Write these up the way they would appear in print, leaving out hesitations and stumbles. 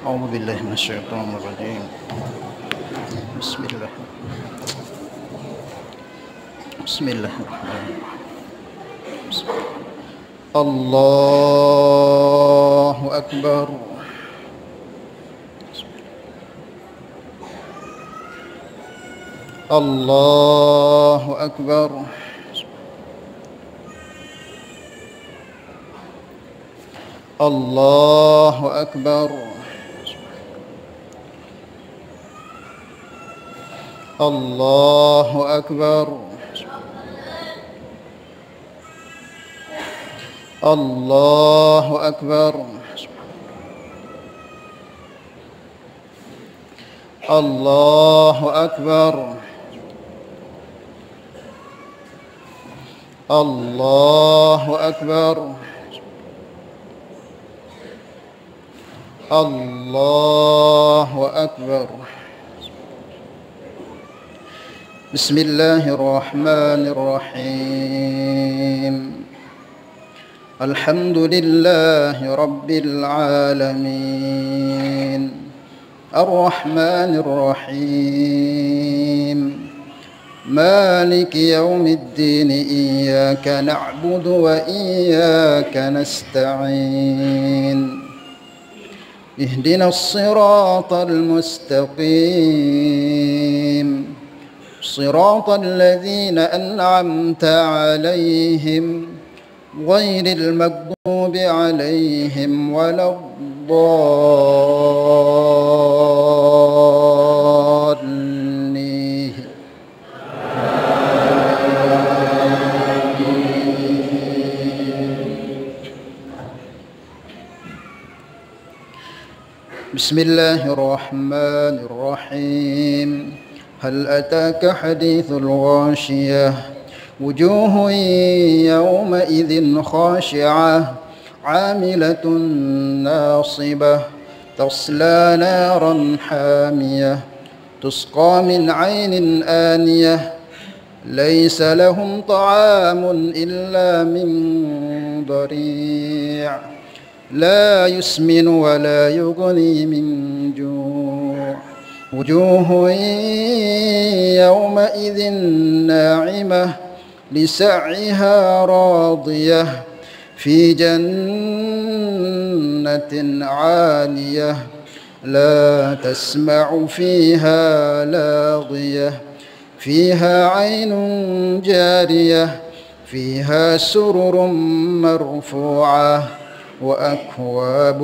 أعوذ بالله من الشيطان الرجيم. بسم الله بسم الله الرحمن الرحيم. الله أكبر. الله أكبر. الله أكبر. الله أكبر. الله أكبر. الله أكبر. الله أكبر. الله أكبر. بسم الله الرحمن الرحيم. الحمد لله رب العالمين الرحمن الرحيم مالك يوم الدين إياك نعبد وإياك نستعين اهدنا الصراط المستقيم صراط الذين أنعمت عليهم غير المغضوب عليهم ولا الضالين. بسم الله الرحمن الرحيم. هل أتاك حديث الغاشية وجوه يومئذ خاشعة عاملة ناصبة تصلى نارا حامية تسقى من عين آنية ليس لهم طعام إلا من ضريع لا يسمن ولا يغني من جوع وجوه يومئذ ناعمة لسعيها راضية في جنة عالية لا تسمع فيها لاغية فيها عين جارية فيها سرر مرفوعة وأكواب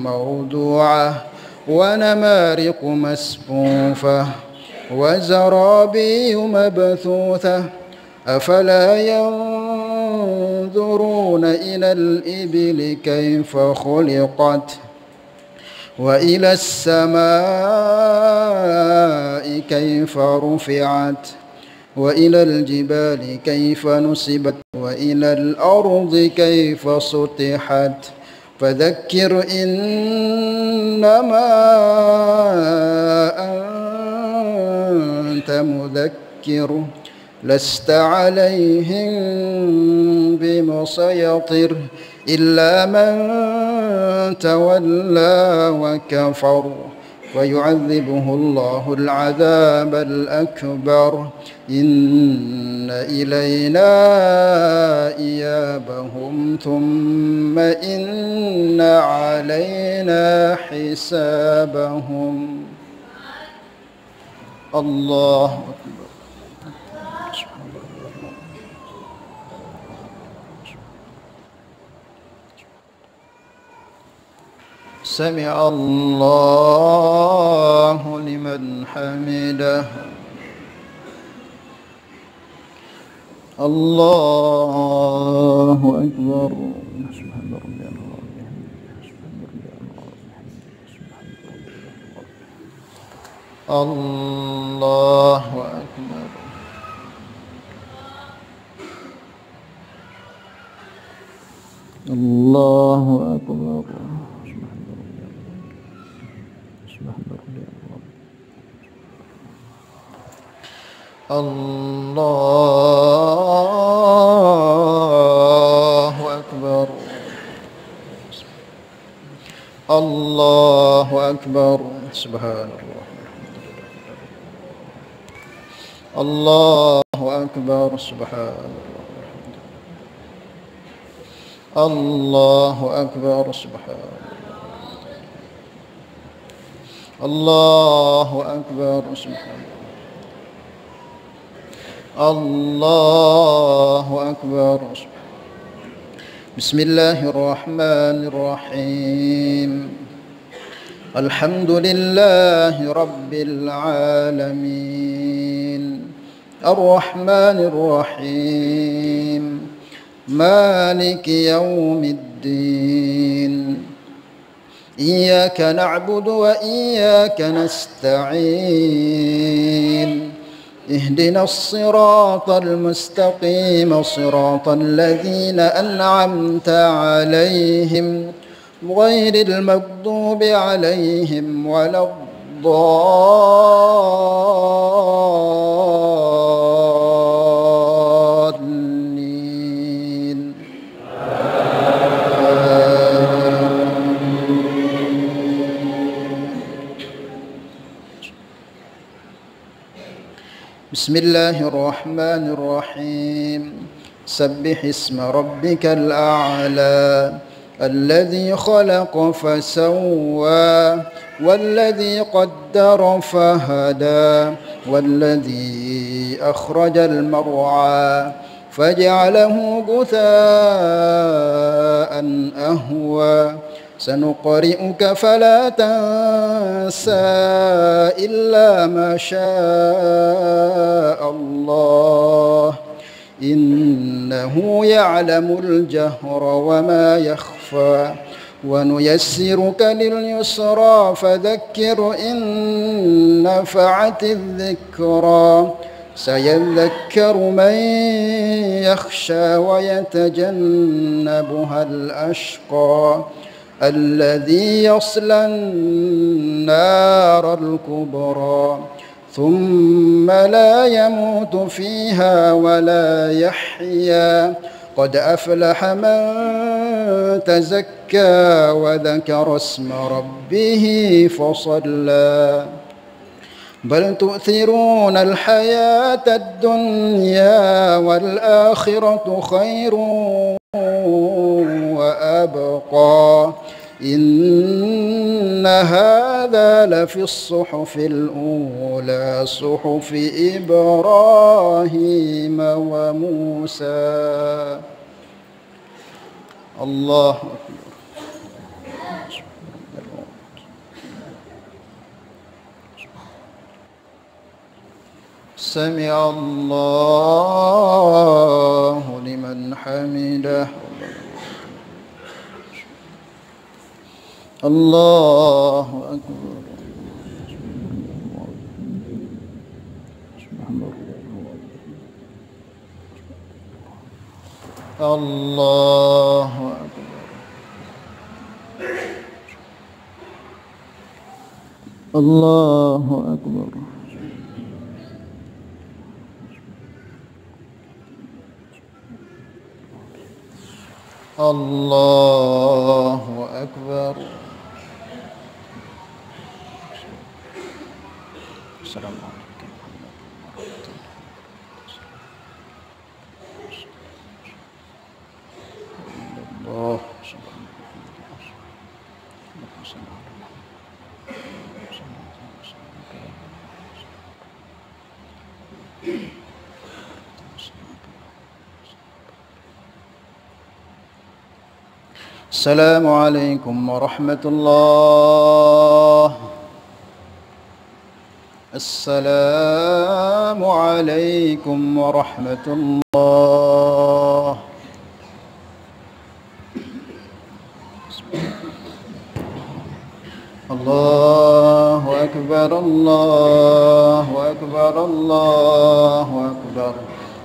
موضوعة ونمارق مسفوفة وزرابي مبثوثة أفلا ينظرون إلى الإبل كيف خلقت وإلى السماء كيف رفعت وإلى الجبال كيف نصبت وإلى الأرض كيف سطحت فذكر إنما أنت مذكر لست عليهم بمسيطر إلا من تولى وكفر ويعذبه الله العذاب الأكبر إن إلينا إيابهم ثم إن علينا حسابهم. الله أكبر. سمع الله لمن حمده. الله أكبر. الله أكبر. الله أكبر. الله أكبر. الله أكبر سبحان الله الله أكبر سبحان الله أكبر سبحان الله أكبر سبحان الله أكبر سبحان بسم الله الرحمن الرحيم الحمد لله رب العالمين الرحمن الرحيم مالك يوم الدين إياك نعبد وإياك نستعين اهدنا الصراط المستقيم صراط الذين أنعمت عليهم غير المغضوب عليهم ولا الضالين بسم الله الرحمن الرحيم سبح اسم ربك الأعلى الذي خلق فسوى والذي قدر فهدى والذي أخرج المرعى فجعله غثاء أهوى سنقرئك فلا تنسى إلا ما شاء الله إنه يعلم الجهر وما يخفى ونيسرك لليسرى فذكر إن نفعت الذكرى سيذكر من يخشى ويتجنبها الأشقى الذي يصلى النار الكبرى ثم لا يموت فيها ولا يحيا قد أفلح من تزكى وذكر اسم ربه فصلى بل تؤثرون الحياة الدنيا والآخرة خير وأبقى إن هذا لفي الصحف الأولى صحف إبراهيم وموسى الله أكبر سمع الله لمن حمده الله أكبر الله أكبر الله أكبر الله أكبر السلام عليكم الله السلام عليكم ورحمة الله السلام عليكم ورحمة الله الله أكبر الله أكبر الله أكبر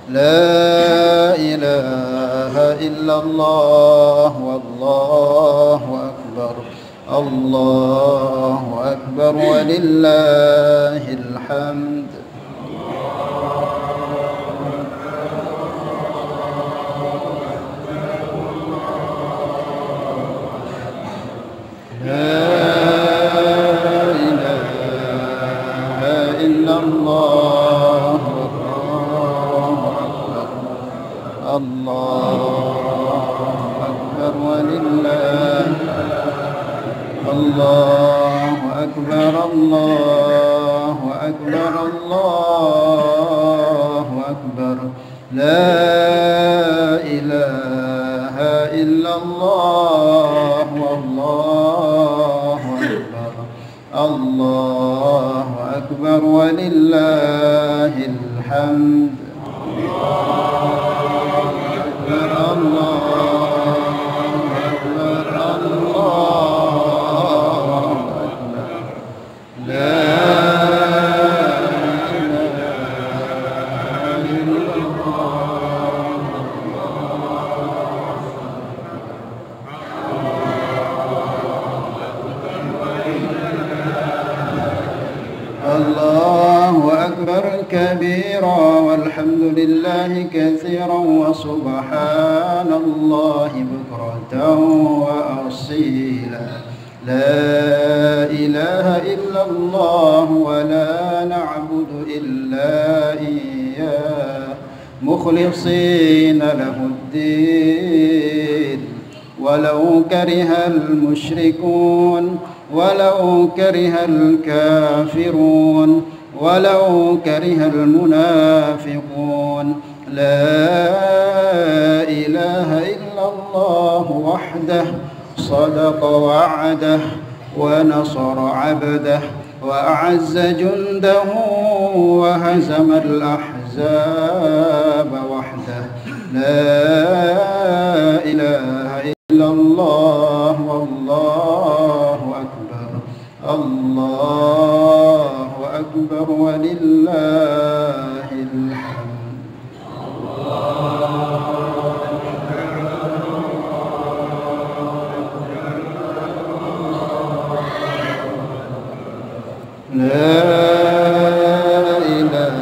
لا إله إلا الله والله أكبر الله أكبر ولله الحمد لا الله أكبر الله أكبر الله أكبر لا إله إلا الله والله أكبر الله أكبر ولله الحمد الله أكبر الله أكبر الله أكبر لا الله أكبر كبيرا والحمد لله كثيرا وسبحان الله بكرة وأصيلا لا إله إلا الله ولا نعبد إلا إياه مخلصين له الدين ولو كره المشركون ولو كره الكافرون ولو كره المنافقون لا إله إلا الله وحده صدق وعده ونصر عبده وأعز جنده وهزم الأحزاب وحده لا إله إلا الله والله أكبر الله أكبر ولله الحمد لا إله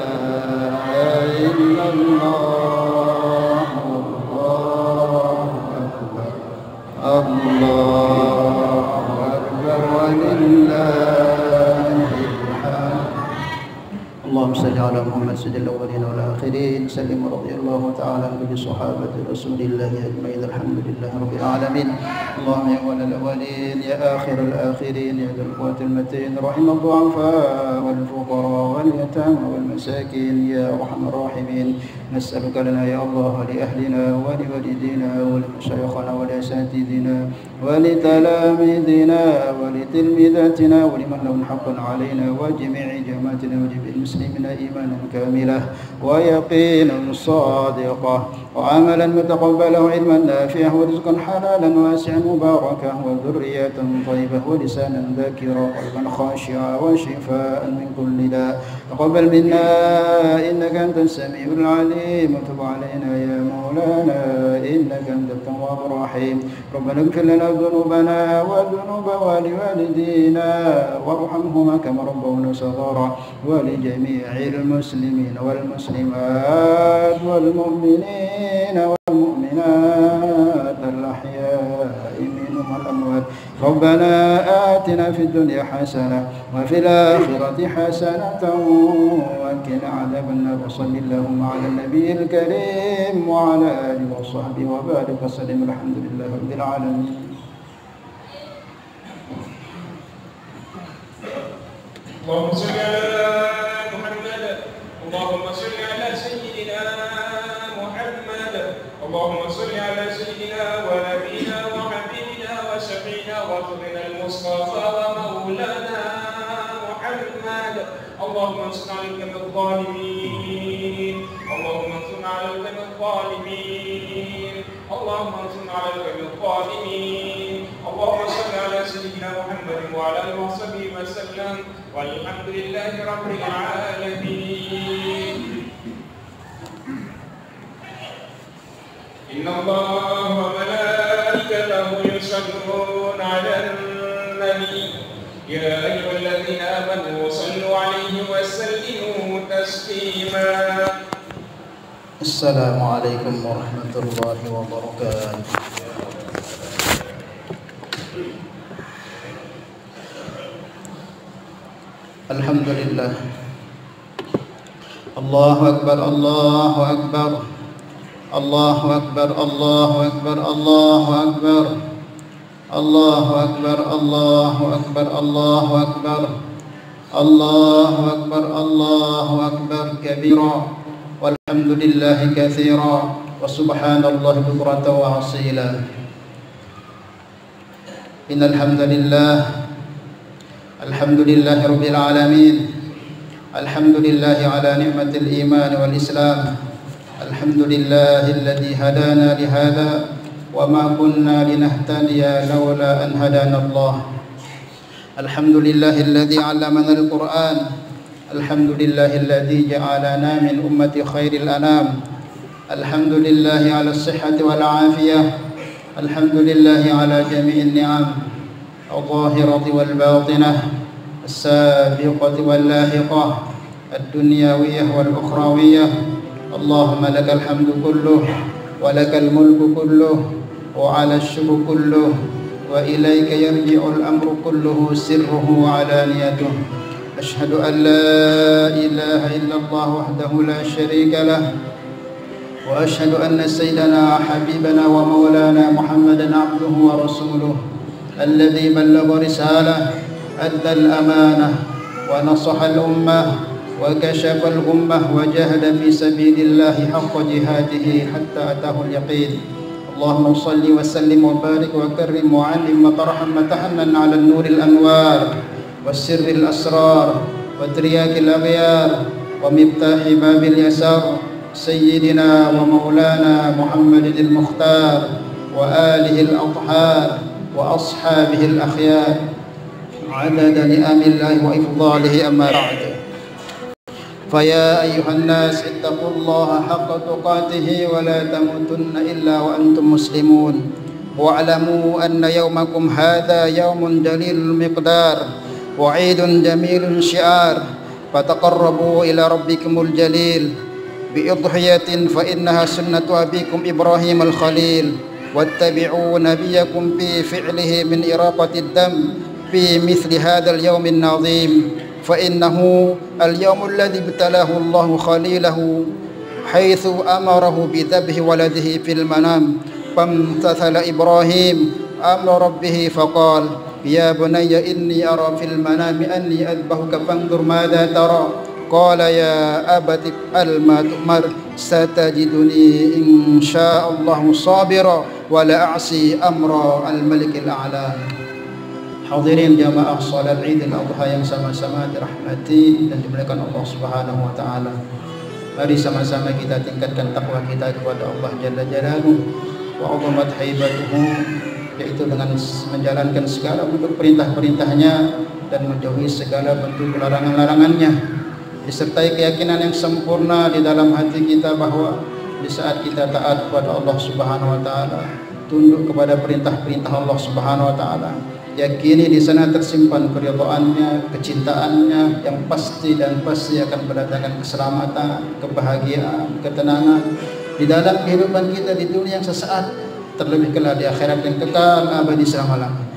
إلا الله والله أكبر الله أكبر ولله الحمد اللهم صل على محمد سيد الأولين والآخرين سلم رضي الله تعالى عن كل صحابة رسول الله أجمعين الحمد لله رب العالمين اللهم يا أول الأولين يا آخر الآخرين يا ذا القوة المتين رحم الضعفاء والفقراء واليتامى والمساكين يا أرحم الراحمين نسألك لنا يا الله ولأهلنا ولوالدينا ولمشايخنا ولأساتذتنا ولتلاميذنا ولتلميذاتنا ولمن لهم حق علينا وجميع جماعتنا وجميع المسلمين إيمانا كاملا ويقينا صادقا وعملا متقبلا وعلما نافعا ورزقا حلالا واسعا مباركا وذرية طيبة ولسانا ذاكرا وقلبا خاشعا وشفاء من كل داء تقبل منا إنك أنت السميع العليم وتب علينا يا مولانا إنك أنت التواب الرحيم ربنا اغفر لنا ذنوبنا وذنوب والدينا وارحمهما كما ربونا صغارا ولجميع المسلمين والمسلمات والمؤمنين والمؤمنات الأحياء منهم والأموات ربنا آتنا في الدنيا حسنة وفي الآخرة حسنة وقنا عذاب النار وصل اللهم على النبي الكريم وعلى آله وصحبه وبارك وسلم الحمد لله رب العالمين. اللهم صل على محمد اللهم صل على سيدنا محمد اللهم صل على سيدنا ونبينا وحبيبنا وشفينا وطبنا المصطفى ومولانا محمد اللهم انصر على القوم الظالمين اللهم انصر على القوم الظالمين اللهم انصر على القوم الظالمين اللهم صل على سيدنا محمد وعلى اله وصحبه وسلم والحمد لله رب العالمين. إن الله وملائكته يصلون على النبي يا أيها الذين آمنوا صلوا عليه وسلموا تسليما. السلام عليكم ورحمة الله وبركاته. الحمد لله. الله أكبر الله أكبر الله أكبر الله أكبر الله أكبر Allahu Akbar, Allahu Akbar, Allahu Akbar, Allahu Akbar, Allahu Akbar kabira, walhamdulillahi katsira, wa subhanallahi bukratan wa asila. Innal hamdalillah, alhamdulillahi rabbil alamin, alhamdulillahi ala ni'matil iman wal islam, alhamdulillahi alladzi hadana li hadza wa ma kunna linahtadiya laula an hadana Allah. Alhamdulillahi alladzi 'allamana al-Qur'an, alhamdulillahi alladzi ja'alana min ummati khairil anam, alhamdulillahi 'ala as-sihhati wal 'afiyah, alhamdulillahi 'ala jami'in ni'am al-zahirati wal batinah, as-sabiqati wal lahiqah, ad-dunyawiyah wal ukhrawiyah. Allahumma lakal hamdu kulluh wa lakal mulku kulluh wa 'ala asy-syukru kulluh wa ilaika yarji'ul amru kulluhu sirruhu wa 'alaniyatuhu. Asyhadu an la ilaha illallah wahdahu la syarika lah wa asyhadu anna sayyidana habibana wa maulana Muhammadan abduhu wa rasuluh alladzi ballagha risalah adda al-amanah wa nasaha al-ummah wa kashafa al-ghummah wa jahada fi sabilillahi haqqa jihadihi hatta atahu al-yaqin. Allahumma shalli wa sallim wa barik wa karrim wa 'allim wa tarham wa tahannan 'ala an-nur al-anwar wa sirri al-asrar wa triyaq al-aghyar wa miftahi babil yasar sayyidina wa maulana Muhammadin al-Mukhtar wa alihi al-athhar wa ashabihi al-akhyar 'adada ni'amillahi wa ifdalihi amma ba'd. فيا أيها الناس اتقوا الله حق تقاته ولا تموتن إلا وأنتم مسلمون واعلموا أن يومكم هذا يوم جليل المقدار وعيد جميل الشعار فتقربوا إلى ربكم الجليل بإضحية فإنها سنة أبيكم إبراهيم الخليل واتبعوا نبيكم في فعله من إراقة الدم في مثل هذا اليوم العظيم فإنه اليوم الذي ابتلاه الله خليله حيث أمره بذبح ولده في المنام فامتثل إبراهيم أمر ربه فقال يا بني إني أرى في المنام أني أذبحك فانظر ماذا ترى قال يا أبت افعل ما تؤمر ستجدني إن شاء الله صابرا ولا أعصي أمر الملك الأعلى. Hadirin jamaah salat Idul Adha yang sama-sama dirahmati dan dimuliakan Allah Subhanahu wa taala. Mari sama-sama kita tingkatkan takwa kita kepada Allah Jalla Jalaluhu wa 'azamat haibatuhu, yaitu dengan menjalankan segala bentuk perintah-perintahnya dan menjauhi segala bentuk larangan-larangannya, disertai keyakinan yang sempurna di dalam hati kita bahwa di saat kita taat kepada Allah Subhanahu wa taala, tunduk kepada perintah-perintah Allah Subhanahu wa taala, yakini di sana tersimpan keridhaannya, kecintaannya yang pasti dan pasti akan mendatangkan keselamatan, kebahagiaan, ketenangan di dalam kehidupan kita di dunia yang sesaat, terlebih kelak di akhirat yang kekal abadi selama-lamanya.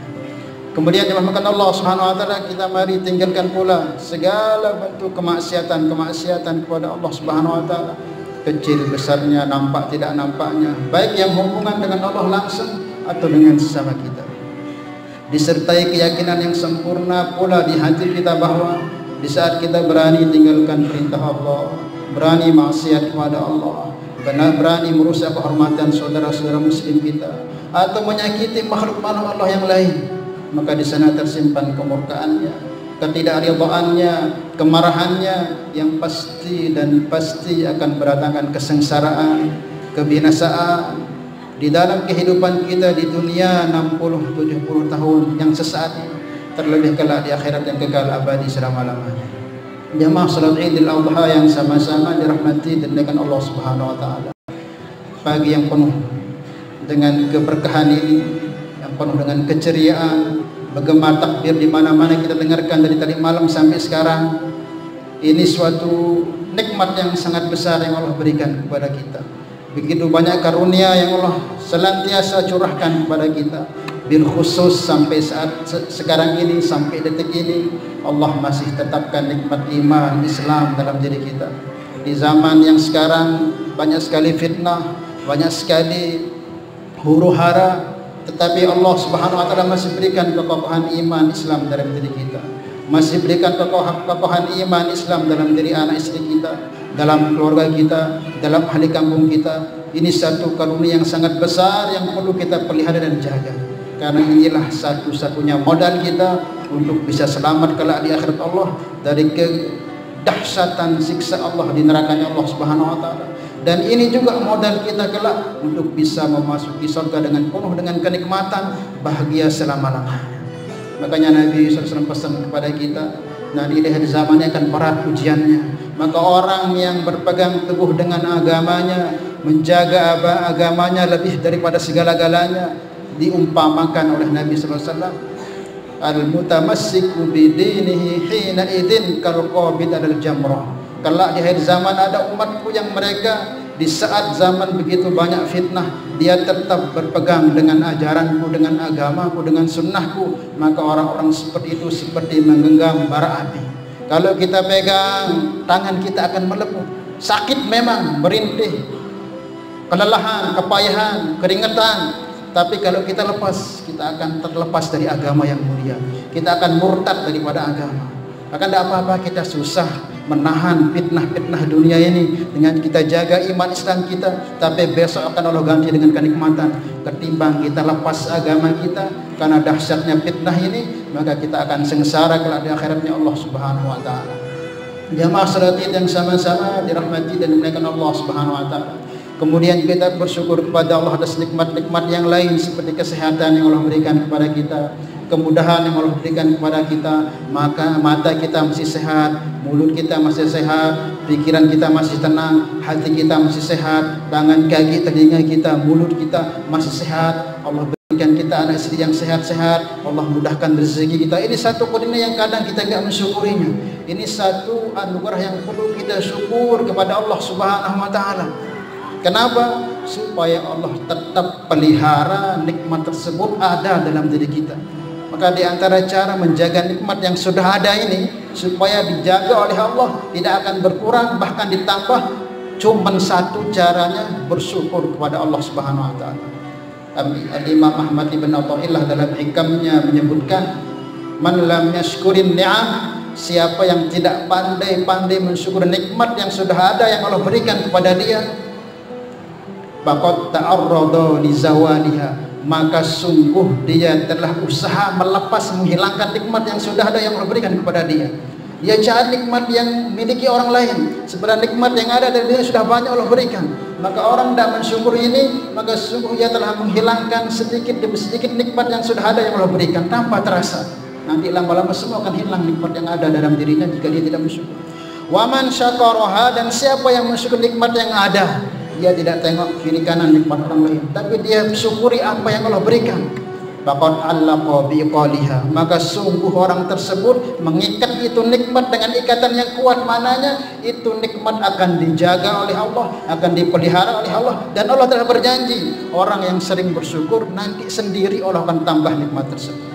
Kemudian dirahmatkan Allah Subhanahu wa taala, kita mari tinggalkan pula segala bentuk kemaksiatan kepada Allah Subhanahu wa taala, kecil besarnya, nampak tidak nampaknya, baik yang hubungan dengan Allah langsung atau dengan sesama kita. Disertai keyakinan yang sempurna pula di hati kita bahwa di saat kita berani tinggalkan perintah Allah, berani maksiat kepada Allah, berani merusak kehormatan saudara-saudara muslim kita, atau menyakiti makhluk-makhluk Allah yang lain, maka di sana tersimpan kemurkaannya, ketidakridhaannya, kemarahannya yang pasti dan pasti akan mendatangkan kesengsaraan, kebinasaan di dalam kehidupan kita di dunia 60-70 tahun yang sesaat ini, terlebih kelak di akhirat yang kekal abadi selama-lamanya. Jamaah salat Idul Adha yang sama-sama dirahmati dan dimuliakan Allah Subhanahu wa taala. Pagi yang penuh dengan keberkahan ini, yang penuh dengan keceriaan, bergema takbir di mana-mana kita dengarkan dari tadi malam sampai sekarang. Ini suatu nikmat yang sangat besar yang Allah berikan kepada kita. Begitu banyak karunia yang Allah senantiasa curahkan kepada kita. Bil khusus sampai saat sekarang ini, sampai detik ini, Allah masih tetapkan nikmat iman Islam dalam diri kita. Di zaman yang sekarang banyak sekali fitnah, banyak sekali huru-hara, tetapi Allah Subhanahu wa taala masih berikan kekokohan iman Islam dalam diri kita. Masih berikan kekokohan iman Islam dalam diri anak istri kita, dalam keluarga kita, dalam ahli kampung kita. Ini satu karunia yang sangat besar yang perlu kita pelihara dan jaga. Karena inilah satu-satunya modal kita untuk bisa selamat kelak di akhirat Allah dari kedahsyatan siksa Allah di nerakanya Allah Subhanahu wa taala. Dan ini juga modal kita kelak untuk bisa memasuki surga dengan penuh dengan kenikmatan, bahagia selama-lamanya. Makanya Nabi SAW pesan kepada kita, nanti di akhir zamannya akan berat ujiannya. Maka orang yang berpegang teguh dengan agamanya, menjaga agamanya lebih daripada segala-galanya, diumpamakan oleh Nabi SAW, al-mutamassiku bidinihi hina idin kalqabid alal jamrah. Kelak di akhir zaman ada umatku yang mereka di saat zaman begitu banyak fitnah, dia tetap berpegang dengan ajaranku, dengan agamaku, dengan sunnahku. Maka orang-orang seperti itu seperti menggenggam bara api. Kalau kita pegang, tangan kita akan melepuh. Sakit memang, merintih, kelelahan, kepayahan, keringetan. Tapi kalau kita lepas, kita akan terlepas dari agama yang mulia. Kita akan murtad daripada agama. Maka tidak apa-apa kita susah menahan fitnah-fitnah dunia ini dengan kita jaga iman Islam kita, tapi besok akan Allah ganti dengan kenikmatan. Ketimbang kita lepas agama kita karena dahsyatnya fitnah ini, maka kita akan sengsara kelak di akhiratnya Allah Subhanahu wa taala. Jamaah salat yang sama-sama dirahmati dan dimuliakan Allah Subhanahu wa taala. Kemudian kita bersyukur kepada Allah atas nikmat-nikmat yang lain seperti kesehatan yang Allah berikan kepada kita, kemudahan yang Allah berikan kepada kita. Maka mata kita masih sehat, mulut kita masih sehat, pikiran kita masih tenang, hati kita masih sehat, tangan, kaki, telinga kita, mulut kita masih sehat. Allah berikan kita anak istri yang sehat-sehat, Allah mudahkan rezeki kita. Ini satu karunia yang kadang kita tidak mensyukurinya. Ini satu anugerah yang perlu kita syukur kepada Allah Subhanahu wa taala. Kenapa? Supaya Allah tetap pelihara nikmat tersebut ada dalam diri kita. Maka di antara cara menjaga nikmat yang sudah ada ini supaya dijaga oleh Allah, tidak akan berkurang bahkan ditambah, cuma satu caranya, bersyukur kepada Allah Subhanahu wa taala. Imam Ahmad bin Athaillah dalam hikamnya menyebutkan, man lam yashkurin ni'am, siapa yang tidak pandai-pandai mensyukur nikmat yang sudah ada yang Allah berikan kepada dia, faqad ta'arrada li zawaliha, maka sungguh dia telah usaha melepas, menghilangkan nikmat yang sudah ada yang Allah berikan kepada dia. Dia cari nikmat yang miliki orang lain, sebenarnya nikmat yang ada dari dia sudah banyak Allah berikan. Maka orang tidak mensyukur ini, maka sungguh dia telah menghilangkan sedikit demi sedikit nikmat yang sudah ada yang Allah berikan tanpa terasa. Nanti lama-lama semua akan hilang nikmat yang ada dalam dirinya jika dia tidak mensyukur. Wa man syakaraha, dan siapa yang mensyukur nikmat yang ada, dia tidak tengok kiri kanan nikmat orang lain, tapi dia syukuri apa yang Allah berikan. Faqad allaqa biqaliha, maka sungguh orang tersebut mengikat itu nikmat dengan ikatan yang kuat. Mananya itu nikmat akan dijaga oleh Allah, akan dipelihara oleh Allah, dan Allah telah berjanji orang yang sering bersyukur nanti sendiri Allah akan tambah nikmat tersebut.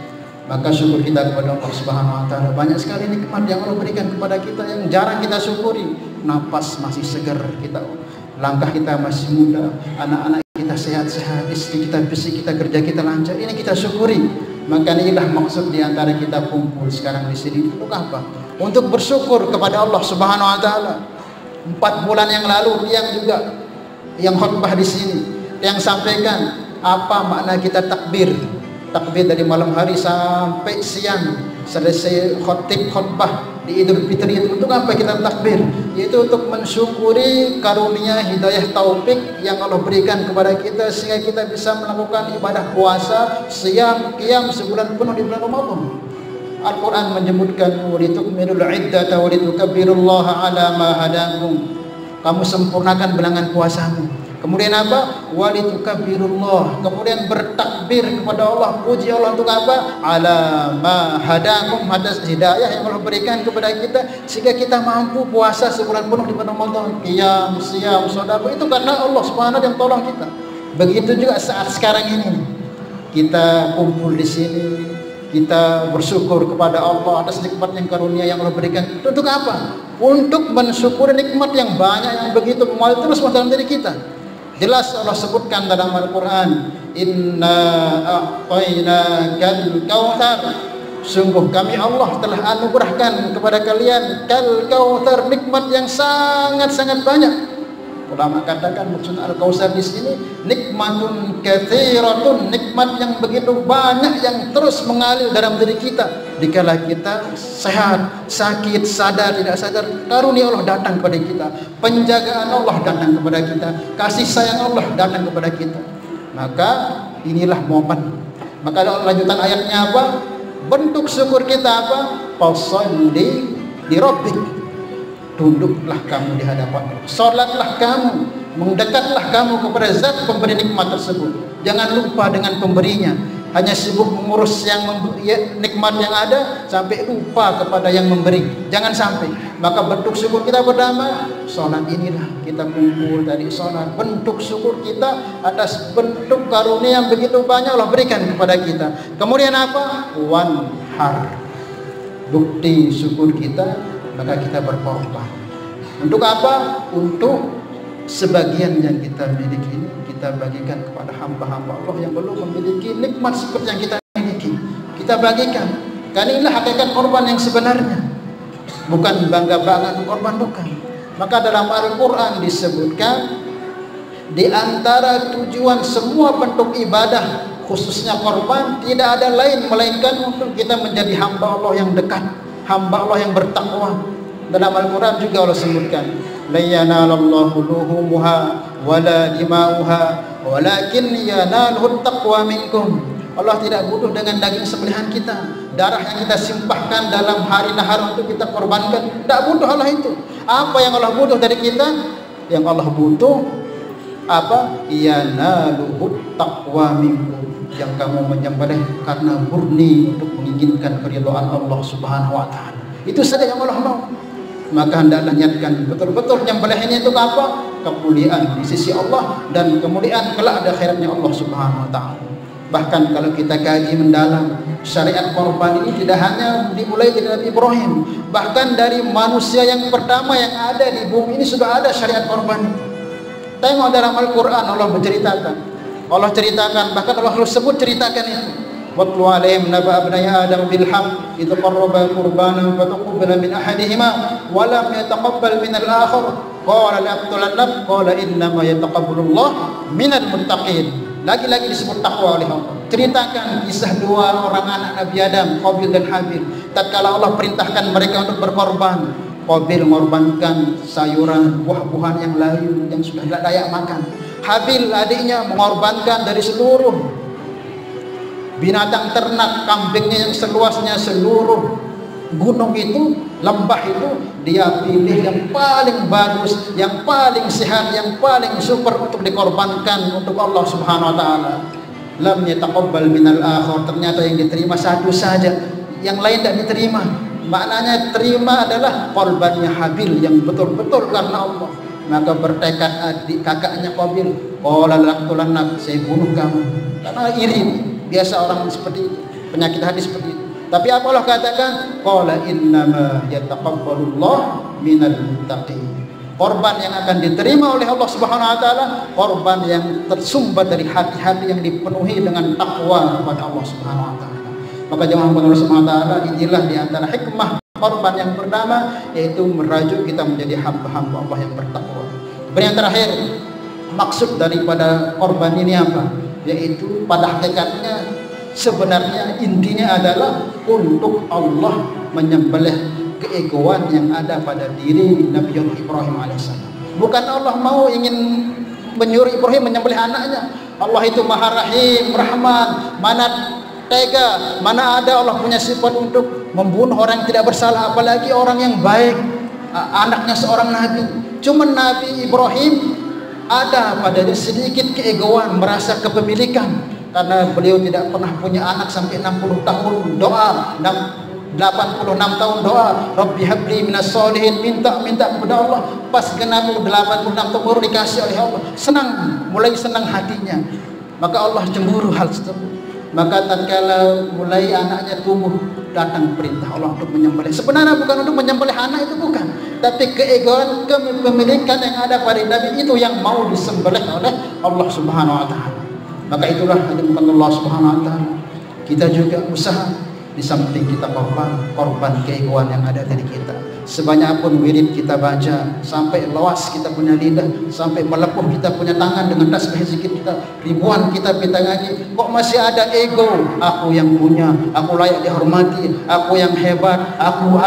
Maka syukur kita kepada Allah Subhanahu wa taala. Banyak sekali nikmat yang Allah berikan kepada kita yang jarang kita syukuri. Napas masih segar kita, langkah kita masih muda, anak-anak kita sehat-sehat, istri kita bersih, kita kerja kita lancar. Ini kita syukuri. Maka inilah maksud diantara kita kumpul sekarang di sini. Untuk apa? Untuk bersyukur kepada Allah Subhanahu wa taala. 4 bulan yang lalu yang khutbah di sini, yang sampaikan apa makna kita takbir. Takbir dari malam hari sampai siang, selesai khutbah di Idul Fitri itu. Untuk apa kita takbir? Yaitu untuk mensyukuri karunia hidayah taufik yang Allah berikan kepada kita sehingga kita bisa melakukan ibadah puasa, siyam, qiyam sebulan penuh di bulan Ramadan. Al-Quran menyebutkan walitukmilul iddata walitukabbirullaha ala ma hadakum. Kamu sempurnakan bilangan puasamu. Kemudian apa? Walitukabbirullah. Kemudian bertakbir kepada Allah, puji Allah untuk apa? Ala ma hadakum, atas hidayah yang Allah berikan kepada kita sehingga kita mampu puasa sebulan penuh di bulan Ramadan, qiyam, siyam, sedekah. Itu karena Allah Subhanahu yang tolong kita. Begitu juga saat sekarang ini kita kumpul di sini, kita bersyukur kepada Allah atas nikmat yang karunia yang Allah berikan. Untuk apa? Untuk mensyukuri nikmat yang banyak yang begitu mengalir terus dalam diri kita. Jelas Allah sebutkan dalam Al-Quran, inna a'tainakal kautsar, sungguh kami Allah telah anugerahkan kepada kalian kal kautsar, nikmat yang sangat-sangat banyak. Ulama katakan maksud al-kautsar di sini nikmatun katsiratun, nikmat yang begitu banyak yang terus mengalir dalam diri kita. Dikala kita sehat, sakit, sadar, tidak sadar, karunia Allah datang kepada kita, penjagaan Allah datang kepada kita, kasih sayang Allah datang kepada kita. Maka inilah momen. Maka lanjutan ayatnya apa? Bentuk syukur kita apa? Fasholli li rabbik, tunduklah kamu di hadapan Allah, salatlah kamu, mendekatlah kamu kepada zat pemberi nikmat tersebut. Jangan lupa dengan pemberinya, hanya sibuk mengurus yang nikmat yang ada sampai lupa kepada yang memberi. Jangan sampai. Maka bentuk syukur kita pertama, salat. Inilah kita kumpul tadi, salat, bentuk syukur kita atas bentuk karunia yang begitu banyak Allah berikan kepada kita. Kemudian apa? Wanhar, bukti syukur kita, maka kita berkorban. Untuk apa? Untuk sebagian yang kita miliki ini kita bagikan kepada hamba-hamba Allah yang belum memiliki nikmat seperti yang kita miliki. Kita bagikan. Karena inilah hakikat korban yang sebenarnya. Bukan bangga-bangga korban, bukan. Maka dalam Al-Quran disebutkan di antara tujuan semua bentuk ibadah, khususnya korban, tidak ada lain melainkan untuk kita menjadi hamba Allah yang dekat, hamba Allah yang bertakwa. Dalam Al-Quran juga Allah sebutkan, la yanalallahu luhumuha wala dima'uha walakin yanaluhu taqwa minkum. Allah tidak butuh dengan daging sembelihan kita, darah yang kita simpahkan dalam hari nahar untuk kita korbankan. Tidak butuh Allah itu. Apa yang Allah butuh dari kita? Yang Allah butuh apa? Yanaluhu taqwa minkum, yang kamu menyembelih karena murni untuk menginginkan keridhaan Allah Subhanahu wa taala. Itu saja yang Allah mau. Maka hendaklah niatkan betul-betul menyembelih ini untuk apa? Kemuliaan di sisi Allah dan kemuliaan kelak di akhiratnya Allah Subhanahu wa taala. Bahkan kalau kita kaji mendalam, syariat korban ini tidak hanya dimulai dari Nabi Ibrahim, bahkan dari manusia yang pertama yang ada di bumi ini sudah ada syariat korban. Tengok dalam Al-Quran Allah menceritakan, Allah ceritakan, bahkan Allah sebut ceritakan itu. Watlu alaihim naba abnai Adam bil haqq idh qarraba qurbanan fatuqbala min ahadihima wa lam yataqabbal min al-akhar qala la aqtulannak qala inna ma yataqabbalullah minal muttaqin. Lagi-lagi disebut takwa oleh Allah. Ceritakan kisah dua orang anak Nabi Adam, Qabil dan Habil. Tatkala Allah perintahkan mereka untuk berkorban, Qabil mengorbankan sayuran, buah-buahan yang layu yang sudah tidak layak makan. Habil adiknya mengorbankan dari seluruh binatang ternak, kambingnya yang seluasnya seluruh gunung itu, lembah itu, dia pilih yang paling bagus, yang paling sehat, yang paling super untuk dikorbankan untuk Allah Subhanahu wa taala. Lam yataqabbal minal akhar, ternyata yang diterima satu saja, yang lain tidak diterima. Maknanya terima adalah korbannya Habil yang betul-betul karena Allah. Maka bertekad adik kakaknya Qabil, qala laqtulannak, saya bunuh kamu. Karena iri, biasa orang seperti itu, penyakit hati seperti itu. Tapi apa Allah katakan? Qala innama yataqabbalullah minal muttaqin. Korban yang akan diterima oleh Allah Subhanahu wa taala, korban yang tersumbat dari hati-hati yang dipenuhi dengan takwa kepada Allah Subhanahu wa taala. Maka jemaah Allah Subhanahu wa taala, inilah di antara hikmah korban yang pertama, yaitu merajuk kita menjadi hamba-hamba Allah yang bertakwa. Yang terakhir, maksud daripada korban ini apa? Yaitu pada hakikatnya sebenarnya intinya adalah untuk Allah menyembelih keegoan yang ada pada diri Nabi Ibrahim alaihissalam. Bukan Allah mau ingin menyuruh Ibrahim menyembelih anaknya. Allah itu Maha Rahim, Rahman, mana tega, mana ada Allah punya sifat untuk membunuh orang yang tidak bersalah, apalagi orang yang baik, anaknya seorang nabi. Cuma Nabi Ibrahim ada padanya sedikit keegoan, merasa kepemilikan, karena beliau tidak pernah punya anak sampai 60 tahun doa, 86 tahun doa, Rabbi habli minas solihin, minta kepada Allah. Pas genap 86 tahun baru dikasih oleh Allah. Senang, mulai senang hatinya. Maka Allah cemburu hal tersebut. Maka tatkala mulai anaknya tumbuh datang perintah Allah untuk menyembelih. Sebenarnya bukan untuk menyembelih anak, itu bukan, tapi keegoan, kepemilikan yang ada pada Nabi itu yang mau disembelih oleh Allah Subhanahu wa taala. Maka itulah hadirin Allah Subhanahu wa taala, kita juga usaha di samping kita korban keegoan yang ada dari kita. Sebanyak pun wirid kita baca, sampai luas kita punya lidah, sampai melepuh kita punya tangan dengan tasbih zikir kita, ribuan kita ngaji, kok masih ada ego, aku yang punya, aku layak dihormati, aku yang hebat, aku,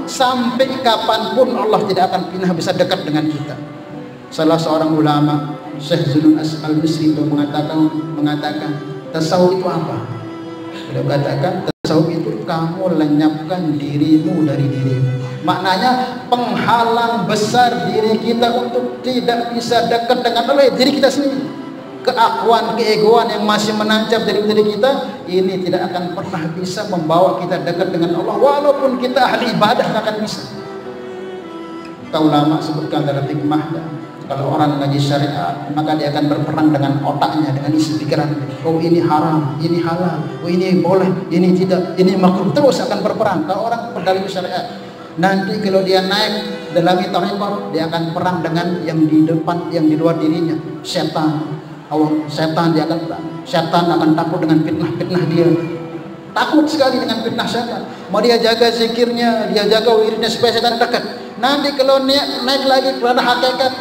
sampai kapanpun Allah tidak akan pernah bisa dekat dengan kita. Salah seorang ulama, Syekh Zulun Al-Misri itu mengatakan tasawuf itu apa? Beliau katakan tasawuf itu kamu lenyapkan dirimu dari dirimu. Maknanya penghalang besar diri kita untuk tidak bisa dekat dengan Allah, diri kita sendiri. Keakuan, keegoan yang masih menancap dari diri kita ini tidak akan pernah bisa membawa kita dekat dengan Allah, walaupun kita ahli ibadah tidak akan bisa. Kau ulama sebutkan dalam hikmah, kalau orang ngaji syariat maka dia akan berperang dengan otaknya, dengan isi pikiran. Oh ini haram, ini halal, oh ini boleh, ini tidak, ini makruh, terus akan berperang. Kalau orang pedali syariat, nanti kalau dia naik dalam tarekat, dia akan perang dengan yang di depan, yang di luar dirinya, setan. Setan dia akan perang. Setan akan takut dengan fitnah-fitnah dia. Takut sekali dengan fitnah setan. Mau dia jaga zikirnya, dia jaga wiridnya supaya setan dekat. Nanti kalau naik lagi kepada hakikat,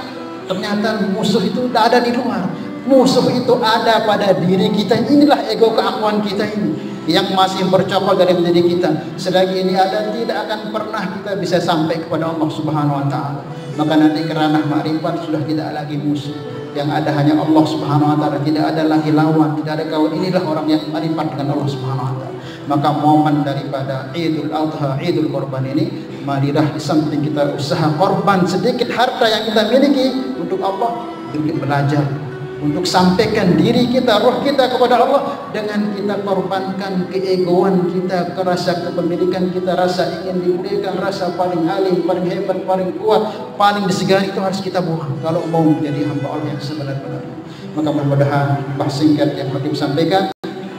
ternyata musuh itu tidak ada di luar. Musuh itu ada pada diri kita. Inilah ego keakuan kita ini yang masih bercokol dari diri kita. Selagi ini ada, tidak akan pernah kita bisa sampai kepada Allah Subhanahu wa taala. Maka nanti kerana makrifat sudah tidak lagi musuh. Yang ada hanya Allah Subhanahu wa taala, tidak ada lagi lawan, tidak ada kawan. Inilah orang yang makrifat dengan Allah Subhanahu wa taala. Maka momen daripada Idul Adha, Idul Korban ini, marilah di samping kita usaha korban sedikit harta yang kita miliki untuk Allah, untuk belajar, untuk sampaikan diri kita, roh kita kepada Allah, dengan kita korbankan keegoan kita, rasa kepemilikan kita, rasa ingin dimuliakan, rasa paling alim, paling hebat, paling kuat, paling disegani, itu harus kita buang kalau mau menjadi hamba Allah yang sebenar-benarnya. Maka mudah-mudahan bahasa singkat yang Khatib sampaikan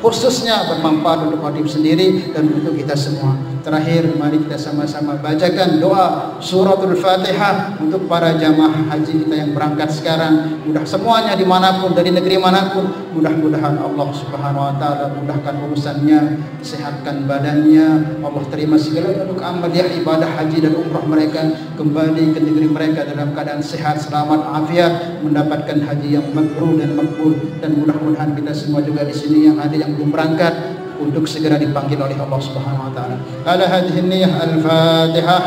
khususnya bermanfaat untuk Khatib sendiri dan untuk kita semua. Terakhir, mari kita sama-sama bacakan doa suratul Fatihah untuk para jamaah haji kita yang berangkat sekarang. Mudah semuanya dimanapun, dari negeri manapun, mudah-mudahan Allah Subhanahu wa taala mudahkan urusannya, sehatkan badannya, Allah terima segala bentuk amaliyah ibadah haji dan umrah mereka, kembali ke negeri mereka dalam keadaan sehat, selamat, afiat, mendapatkan haji yang mabrur dan makbul. Dan mudah-mudahan kita semua juga di sini yang ada yang belum berangkat untuk segera dipanggil oleh Allah Subhanahu wa taala. Ala hadhihi niyyah al-Fatihah.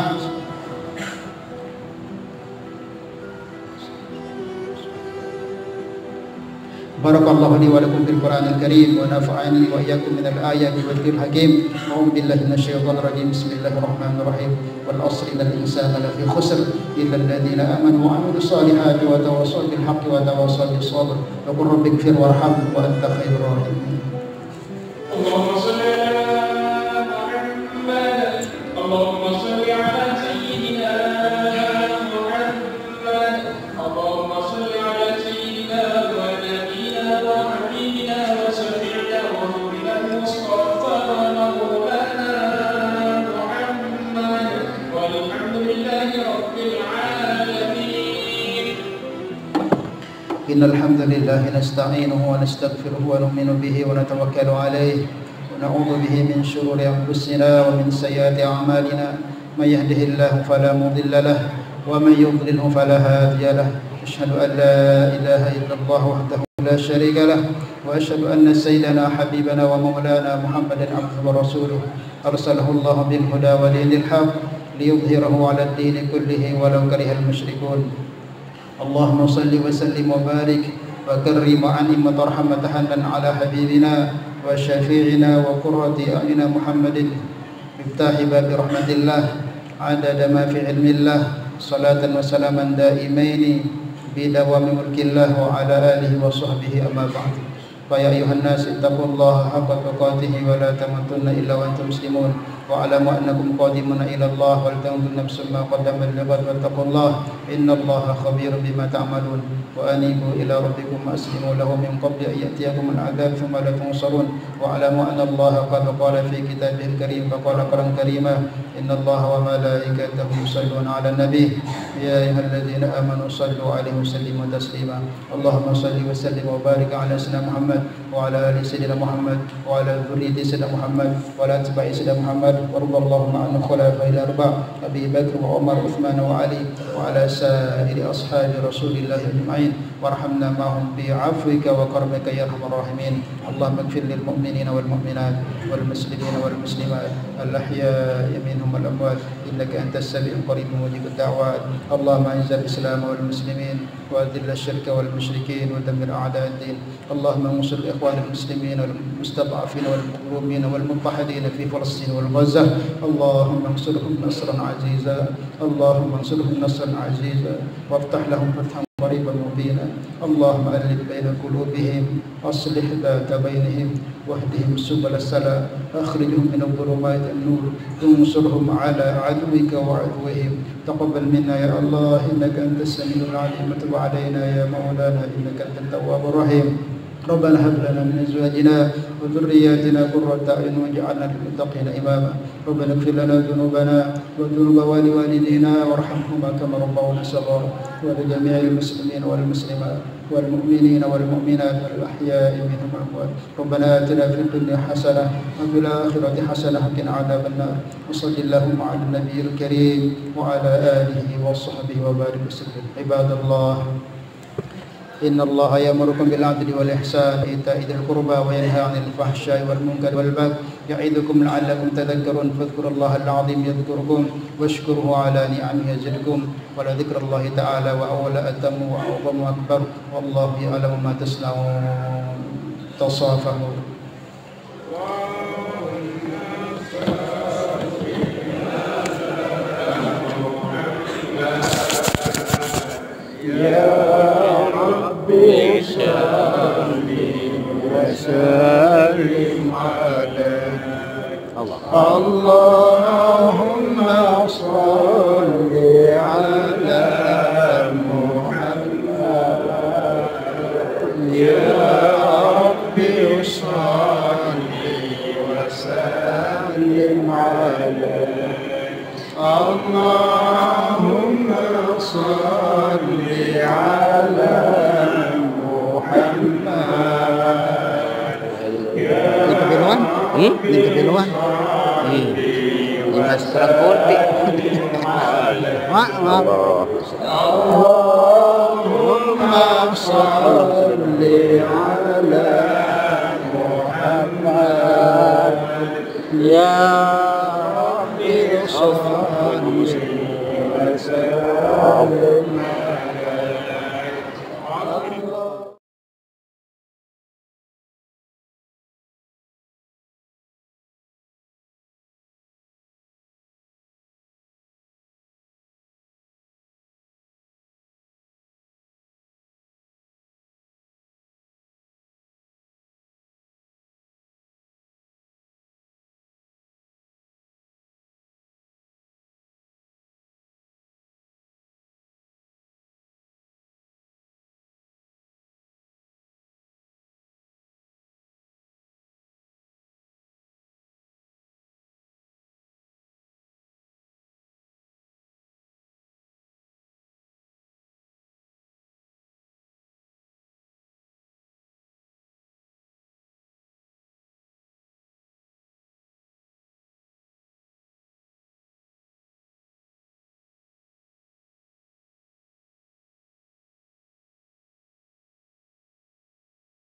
Barakallahu li wa lakum fil Qur'anil Karim wa nafa'ani wa iyyakum min al-ayati wal dhikril hakim. A'udzu billahi minasyaitonir rajim. Bismillahirrahmanirrahim. Wal 'ashri innal insana lafi khusr illa alladziina amanu wa 'amilus shalihati wa tawassaw bil haqqi wa tawassaw bis sabr. Wa qur rabbighfir warham wa anta khairur rahimin. اللهم صل على محمد اللهم صل على سيدنا محمد اللهم صل على سيدنا ونبينا وحبيبنا وشفيعنا ونورنا المصطفى مولانا محمد والحمد لله رب العالمين. إن الحمد لله نستعينه ونستغفره ونؤمن به ونتوكل عليه ونعوذ به من شرور أنفسنا ومن سيئات أعمالنا. من يهده الله فلا مضل له ومن يضلله فلا هادي له. أشهد أن لا إله إلا الله وحده لا شريك له وأشهد أن سيدنا حبيبنا ومولانا محمدا عبده ورسوله أرسله الله بالهدى ودين الحق ليظهره على الدين كله ولو كره المشركون. اللهم صل وسلم وبارك وكرم وأنعم وترحم وتحنن على حبيبنا وشفيعنا وقرة أعيننا محمد مفتاح باب رحمة الله عدد ما في علم الله صلاة وسلاما دائمين بدوام ملك الله وعلى آله وصحبه أما بعد. فيا أيها الناس اتقوا الله حق تقاته ولا تموتن إلا وأنتم مسلمون. واعلموا أنكم قادمون إلى الله ولتنظر نفس ما قدمت لغد واتقوا الله إن الله خبير بما تعملون وأنيبوا إلى ربكم وأسلموا له من قبل أن يأتيكم العذاب ثم لا تنصرون واعلموا أن الله قد قال في كتابه الكريم فقال قرآن كريما إن الله وملائكته يصلون على النبي يا أيها الذين آمنوا صلوا عليه وسلموا تسليما اللهم صل وسلم وبارك على سيدنا محمد وعلى آل سيدنا محمد وعلى ذرية سيدنا محمد وعلى أتباع سيدنا محمد وارض اللهم عن الخلفاء الأربعة أبي بكر وعمر وعثمان وعلي وعلى سائر أصحاب رسول الله أجمعين وارحمنا معهم بعفوك وكرمك يا أرحم الراحمين اللهم اغفر للمؤمنين والمؤمنات والمسلمين والمسلمات الأحياء منهم والأموات إنك أنت السميع القريب مجيب الدعوات اللهم أعز الإسلام والمسلمين وأذل الشرك والمشركين ودمر أعداء الدين اللهم انصر الإخوان المسلمين والمستضعفين والمظلومين والمضطهدين في فلسطين والغزة اللهم انصرهم نصرا عزيزا اللهم انصرهم نصرا عزيزا وافتح لهم فتحا قريبا مبينا اللهم ألف بين قلوبهم أصلح ذات بينهم واهدهم سبل السلام أخرجهم من الظلمات النور انصرهم على عدوك وعدوهم تقبل منا يا الله إنك أنت السميع العليم وتب علينا يا مولانا إنك أنت التواب الرحيم ربنا هب لنا من أزواجنا وذرياتنا قرة أعين واجعلنا للمتقين إماما ربنا اغفر لنا ذنوبنا وذنوب والدينا وارحمهما كما ربونا صغارا ولجميع المسلمين والمسلمات والمؤمنين والمؤمنات الأحياء منهم والأموات ربنا آتنا في الدنيا حسنة وفي الآخرة حسنة وقنا عذاب النار وصل اللهم على النبي الكريم وعلى آله وصحبه وبارك وسلم عباد الله إن الله يأمركم بالعدل والإحسان وإيتاء ذي القربى وينهى عن الفحشاء والمنكر والبغي يعظكم لعلكم تذكرون فاذكروا الله العظيم يذكركم واشكروه على نعمه يزدكم ولذكر الله تعالى وأولى أتم وأعظم وأكبر والله يعلم ما تصنعون تصافحوا وسلم عليه اللهم صل على محمد يا ربي صل وسلم عليه اللهم صل على Di kepiluan. Mas kurang putih. Allahumma sholli ala Muhammad ya Rabbi sholli wa sallim